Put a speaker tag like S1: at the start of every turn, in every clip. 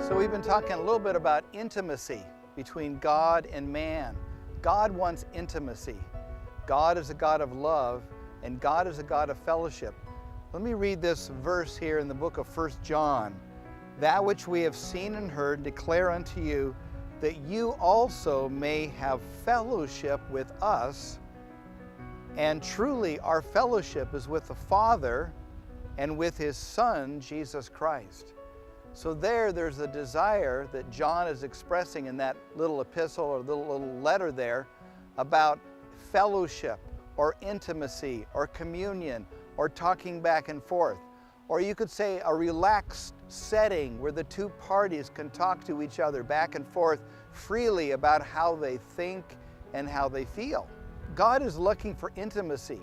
S1: So we've been talking a little bit about intimacy between God and man. God wants intimacy. God is a God of love, and God is a God of fellowship. Let me read this verse here in the book of 1 John. That which we have seen and heard declare unto you, that you also may have fellowship with us. And truly our fellowship is with the Father and with His Son, Jesus Christ. So there's a desire that John is expressing in that little epistle or little letter there about fellowship or intimacy or communion or talking back and forth. Or you could say a relaxed setting where the two parties can talk to each other back and forth freely about how they think and how they feel. God is looking for intimacy.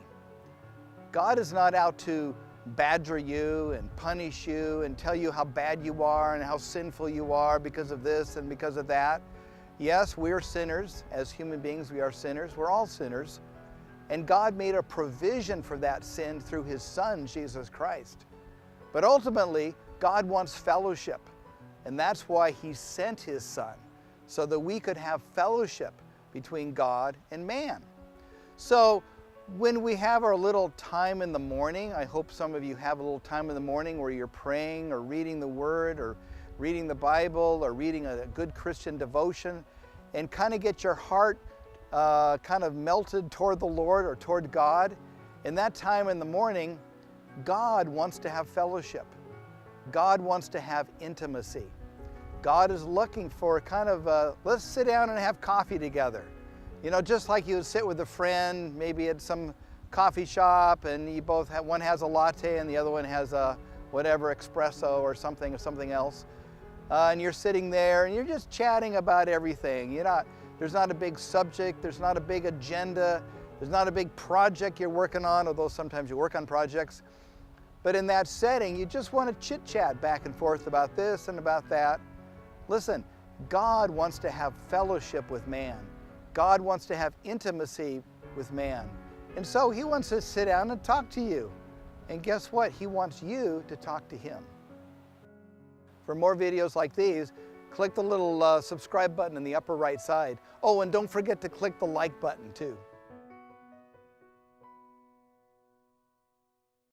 S1: God is not out to badger you and punish you and tell you how bad you are and how sinful you are because of this and because of that. Yes, we are sinners. As human beings, we are sinners. We're all sinners. And God made a provision for that sin through His Son, Jesus Christ. But ultimately, God wants fellowship. And that's why He sent His Son, so that we could have fellowship between God and man. So when we have our little time in the morning, I hope some of you have a little time in the morning where you're praying or reading the Word or reading the Bible or reading a good Christian devotion, and kind of get your heart kind of melted toward the Lord or toward God. In that time in the morning, God wants to have fellowship. God wants to have intimacy. God is looking for kind of, let's sit down and have coffee together. You know, just like you would sit with a friend, maybe at some coffee shop, and you both have, one has a latte and the other one has a whatever espresso or something else. And you're sitting there and you're just chatting about everything. There's not a big subject, there's not a big agenda, there's not a big project you're working on, although sometimes you work on projects. But in that setting, you just want to chit-chat back and forth about this and about that. Listen, God wants to have fellowship with man. God wants to have intimacy with man. And so He wants to sit down and talk to you. And guess what? He wants you to talk to Him. For more videos like these, click the little subscribe button in the upper right side. Oh, and don't forget to click the like button too.